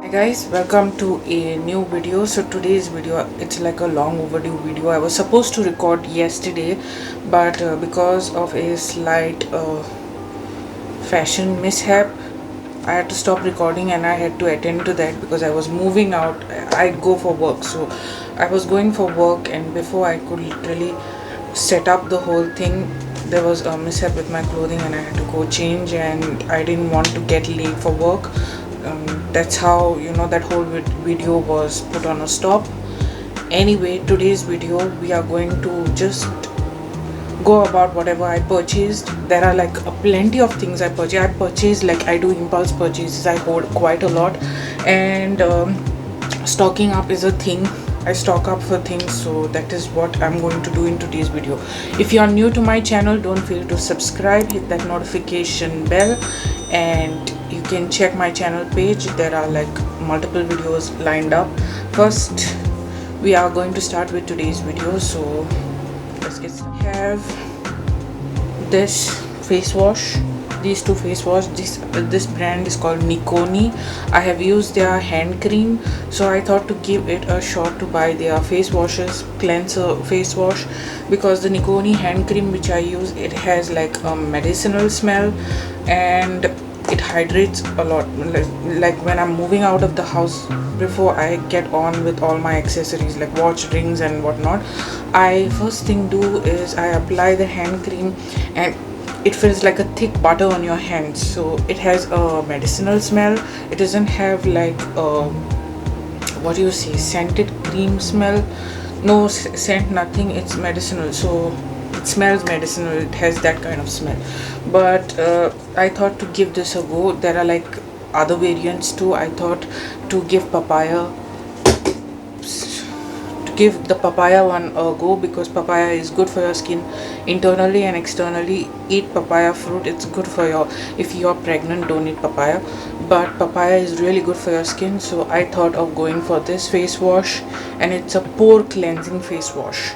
Hi guys, welcome to a new video. So today's video, it's like a long overdue video. I was supposed to record yesterday, but because of a slight fashion mishap, I had to stop recording and I had to attend to that because I was moving out. I go for work, so I was going for work, and before I could literally set up the whole thing, there was a mishap with my clothing and I had to go change, and I didn't want to get late for work. That's how that whole video was put on a stop. Anyway, today's video we are going to just go about whatever I purchased. There are like plenty of things I purchased. Like, I do impulse purchases. I hold quite a lot, and stocking up is a thing. I stock up for things, so that is what I'm going to do in today's video. If you are new to my channel, don't fail to subscribe, hit that notification bell, and you can check my channel page. There are like multiple videos lined up. First, we are going to start with today's video, so let's get started. I have this face wash, these two face wash. This brand is called Niconi. I have used their hand cream, so I thought to give it a shot to buy their face washes, cleanser face wash, because the Niconi hand cream which I use, it has like a medicinal smell and it hydrates a lot. Like when I'm moving out of the house, before I get on with all my accessories like watch, rings and whatnot, I first thing do is I apply the hand cream, and it feels like a thick butter on your hands. So it has a medicinal smell. It doesn't have like what do you say, scented cream smell. No scent, nothing. It's medicinal, so it smells medicinal. It has that kind of smell. But I thought to give this a go. There are like other variants too. I thought to give the papaya one a go, because papaya is good for your skin internally and externally. Eat papaya fruit. It's good for your, if you're pregnant, don't eat papaya, but papaya is really good for your skin. So I thought of going for this face wash, and it's a pore cleansing face wash.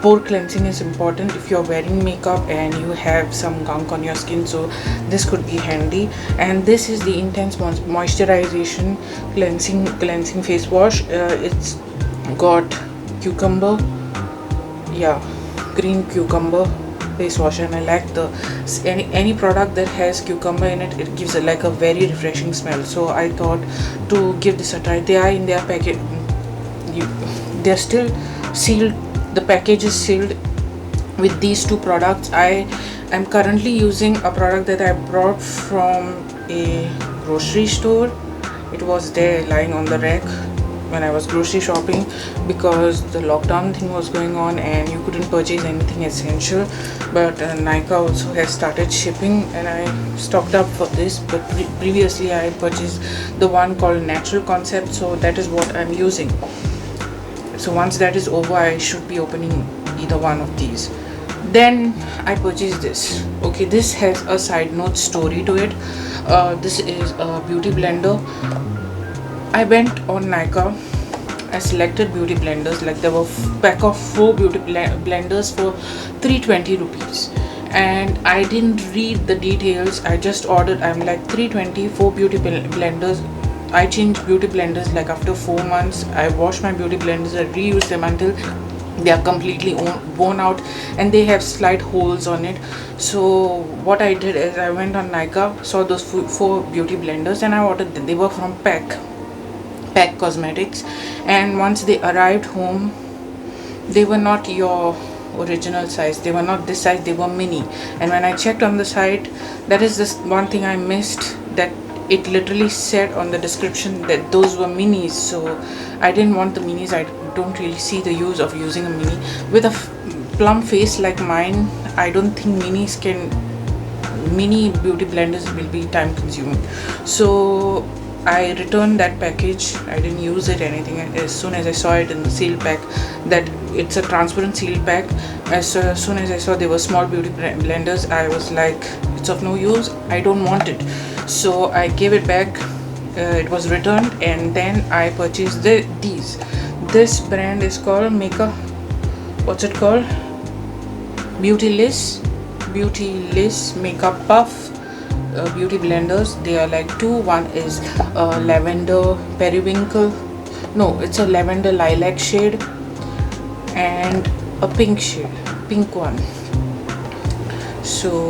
Pore cleansing is important if you're wearing makeup and you have some gunk on your skin, so this could be handy. And this is the intense moisturization cleansing face wash. It's got cucumber, green cucumber face wash, and I like the any product that has cucumber in it. It gives it like a very refreshing smell, so I thought to give this a try. They are in their packet. They're still sealed. The package is sealed with these two products. I am currently using a product that I brought from a grocery store. It was there lying on the rack when I was grocery shopping, because the lockdown thing was going on and you couldn't purchase anything essential. But Nykaa also has started shipping, and I stocked up for this. But previously I purchased the one called Natural Concept, so that is what I'm using. So once that is over, I should be opening either one of these. Then I purchased this. Okay, this has a side note story to it. This is a beauty blender. I went on Nykaa. I selected beauty blenders. Like, there were a pack of 4 beauty blenders for 320 rupees, and I didn't read the details. I just ordered. I'm like, 320 4 beauty blenders. I change beauty blenders like after 4 months. I wash my beauty blenders, I reuse them until they are completely worn out and they have slight holes on it. So what I did is I went on Nykaa, saw those 4 beauty blenders, and I ordered them. They were from Pack Cosmetics, and once they arrived home, they were not your original size. They were not this size, they were mini. And when I checked on the site, that is just one thing I missed, that it literally said on the description that those were minis. So I didn't want the minis. I don't really see the use of using a mini with a plump face like mine. I don't think mini beauty blenders will be time consuming. So I returned that package. I didn't use it anything. As soon as I saw it in the seal pack, that it's a transparent seal pack, as soon as I saw they were small beauty blenders, I was like, it's of no use, I don't want it. So I gave it back. It was returned, and then I purchased these. This brand is called what's it called? Beautyless Makeup Puff. beauty blenders. They are like two. One is lavender periwinkle, no, it's a lavender lilac shade, and a pink shade, pink one. So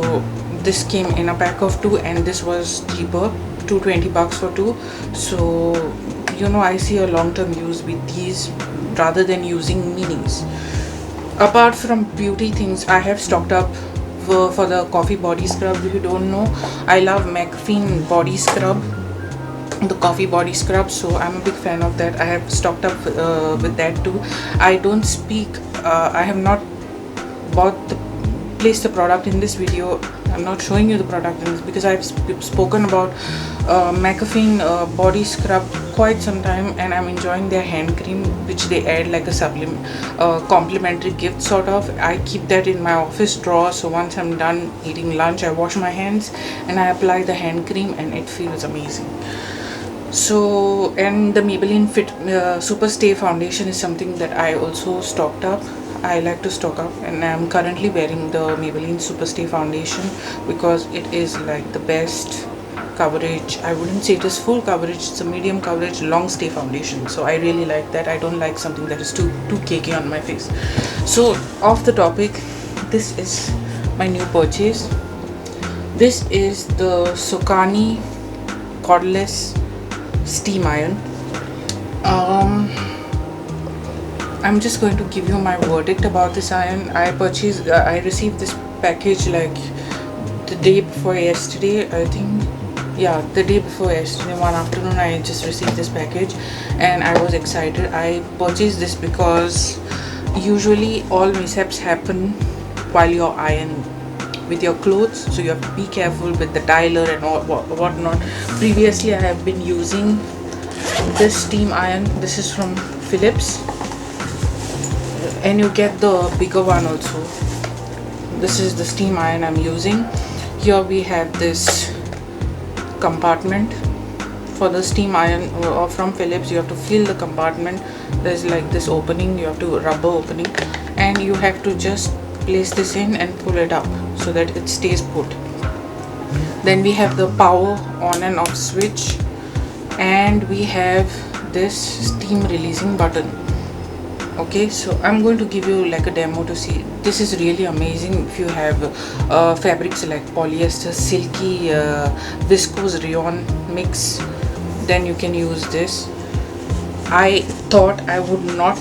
this came in a pack of two, and this was cheaper, $220 for two. So you know, I see a long-term use with these rather than using minis. Apart from beauty things, I have stocked up for the coffee body scrub. If you don't know, I love McAfee body scrub, the coffee body scrub, so I'm a big fan of that. I have stocked up with that too. I don't speak, I have not placed the product in this video. I'm not showing you the product in this because I've spoken about McAfee body scrub quite some time, and I'm enjoying their hand cream, which they add like a supplement, complimentary gift sort of. I keep that in my office drawer, so once I'm done eating lunch, I wash my hands and I apply the hand cream, and it feels amazing. So, and the Maybelline Fit Super Stay foundation is something that I also stocked up. I like to stock up, and I'm currently wearing the Maybelline Super Stay foundation because it is like the best coverage. I wouldn't say it is full coverage, it's a medium coverage long stay foundation, so I really like that. I don't like something that is too cakey on my face. So off the topic, this is my new purchase. This is the Sokany Cordless steam iron. I'm just going to give you my verdict about this iron. I received this package like the day before yesterday, I think. Yeah, the day before yesterday, one afternoon, I just received this package and I was excited. I purchased this because usually all mishaps happen while you're ironing with your clothes, so you have to be careful with the dialer and all whatnot. Previously, I have been using this steam iron. This is from Philips, and you get the bigger one also. This is the steam iron I'm using. Here we have this compartment for the steam iron from Philips. You have to fill the compartment. There's like this opening, you have to rubber opening, and you have to just place this in and pull it up so that it stays put. Then we have the power on and off switch, and we have this steam releasing button. Okay, so I'm going to give you like a demo to see. This is really amazing. If you have fabrics like polyester, silky, viscose rayon mix, then you can use this. I thought I would not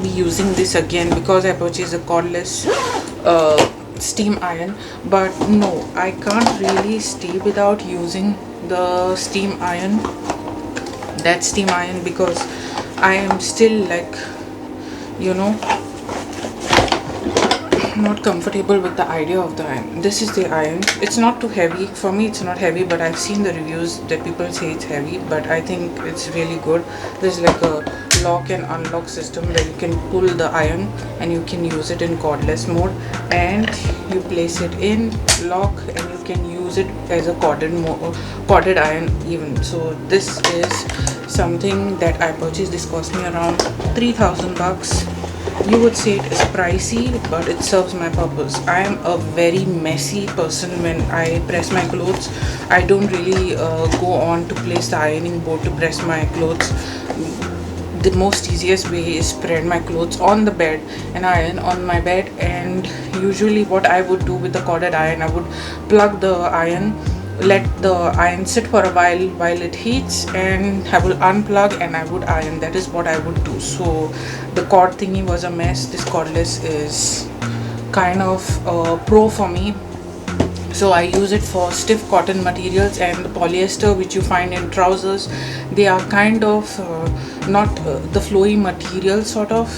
be using this again because I purchased a cordless steam iron, but no, I can't really stay without using the steam iron, that steam iron, because I am still like, you know, not comfortable with the idea of the iron. This is the iron. It's not too heavy. For me, it's not heavy, but I've seen the reviews that people say it's heavy, but I think it's really good. There's like a lock and unlock system where you can pull the iron and you can use it in cordless mode, and you place it in, lock, and you can use it as a corded iron even. So this is something that I purchased. This cost me around $3,000. You would say it is pricey, but it serves my purpose. I am a very messy person. When I press my clothes, I don't really go on to place the ironing board to press my clothes. The most easiest way is spread my clothes on the bed and iron on my bed. And usually what I would do with the corded iron, I would plug the iron, let the iron sit for a while it heats, and I will unplug and I would iron. That is what I would do. So the cord thingy was a mess. This cordless is kind of pro for me. So I use it for stiff cotton materials, and the polyester which you find in trousers, they are kind of not the flowy material sort of,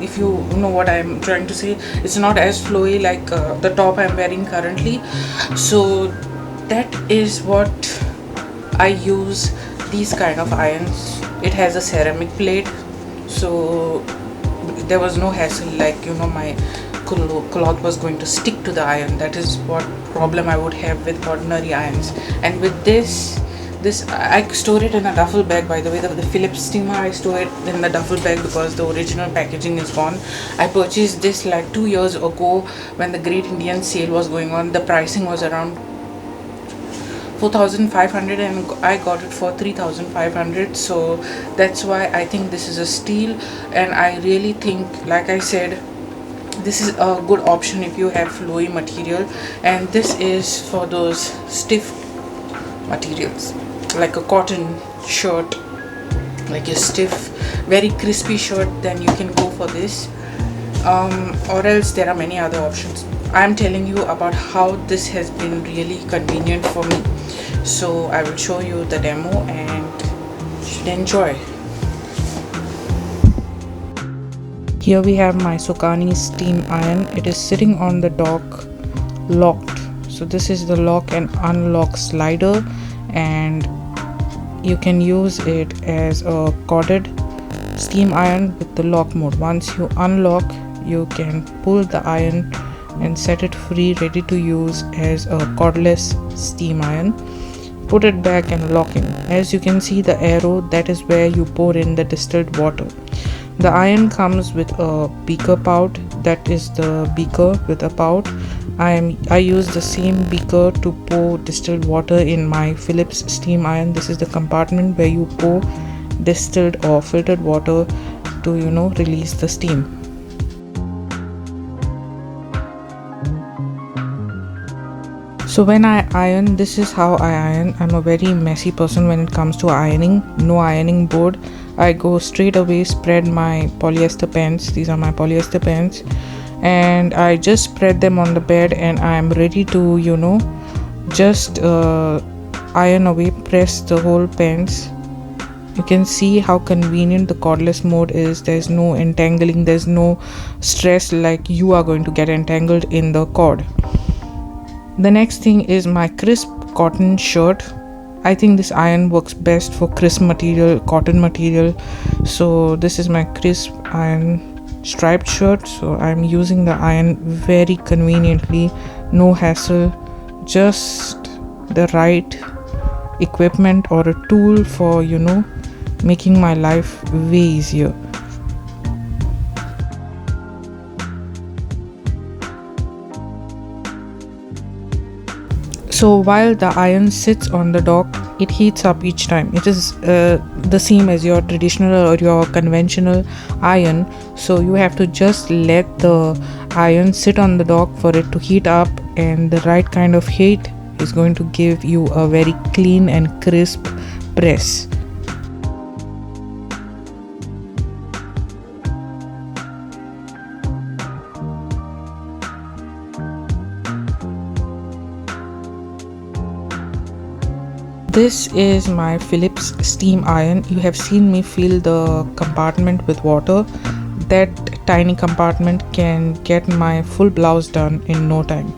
if you know what I'm trying to say. It's not as flowy like the top I'm wearing currently. So that is what I use, these kind of irons. It has a ceramic plate, so there was no hassle, like, you know, my cloth was going to stick to the iron. That is what problem I would have with ordinary irons. And with this I store it in a duffel bag. By the way, the Philips steamer, I store it in the duffel bag because the original packaging is gone. I purchased this like 2 years ago when the Great Indian Sale was going on. The pricing was around 4,500 and I got it for 3,500. So that's why I think this is a steal, and I really think, like I said, this is a good option if you have flowy material. And this is for those stiff materials, like a cotton shirt, like a stiff, very crispy shirt, then you can go for this. Or else there are many other options. I'm telling you about how this has been really convenient for me. So I will show you the demo and you should enjoy. Here we have my Sokany steam iron. It is sitting on the dock, locked. So this is the lock and unlock slider, and you can use it as a corded steam iron with the lock mode. Once you unlock, you can pull the iron and set it free, ready to use as a cordless steam iron. Put it back and lock in. As you can see the arrow, that is where you pour in the distilled water. The iron comes with a beaker pout. That is the beaker with a pout. I use the same beaker to pour distilled water in my Philips steam iron. This is the compartment where you pour distilled or filtered water to release the steam. So when I iron, this is how I iron. I'm a very messy person when it comes to ironing. No ironing board. I go straight away, spread my polyester pants. These are my polyester pants, and I just spread them on the bed, and I'm ready to just iron away, press the whole pants. You can see how convenient the cordless mode is. There's no entangling, there's no stress like you are going to get entangled in the cord. The next thing is my crisp cotton shirt. I think this iron works best for crisp material, cotton material. So this is my crisp iron striped shirt. So I'm using the iron very conveniently, no hassle, just the right equipment or a tool for making my life way easier. So while the iron sits on the dock, it heats up each time. It is the same as your traditional or your conventional iron. So you have to just let the iron sit on the dock for it to heat up, and the right kind of heat is going to give you a very clean and crisp press. This is my Philips steam iron. You have seen me fill the compartment with water. That tiny compartment can get my full blouse done in no time.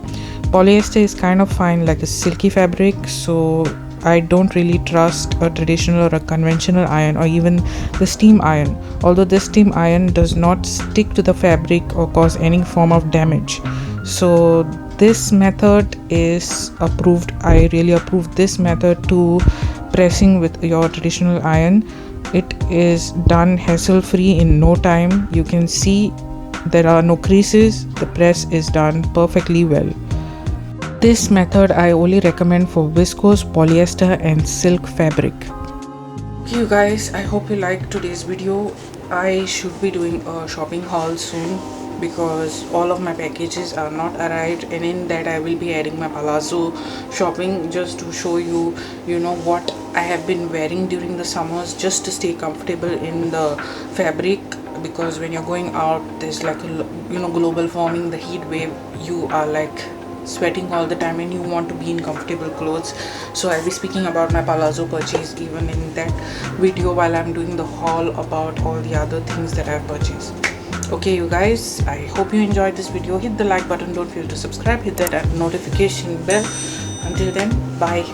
Polyester is kind of fine, like a silky fabric, so I don't really trust a traditional or a conventional iron, or even the steam iron. Although this steam iron does not stick to the fabric or cause any form of damage. So this method is approved. I really approve this method to pressing with your traditional iron. It is done hassle free in no time. You can see there are no creases. The press is done perfectly well. This method I only recommend for viscose, polyester and silk fabric. Okay you guys, I hope you liked today's video. I should be doing a shopping haul soon, because all of my packages are not arrived, and in that I will be adding my palazzo shopping, just to show you what I have been wearing during the summers, just to stay comfortable in the fabric. Because when you're going out, there's like a global warming, the heat wave, you are like sweating all the time and you want to be in comfortable clothes. So I'll be speaking about my palazzo purchase even in that video, while I'm doing the haul about all the other things that I've purchased. Okay you guys, I hope you enjoyed this video. Hit the like button, don't forget to subscribe, hit that notification bell. Until then, bye.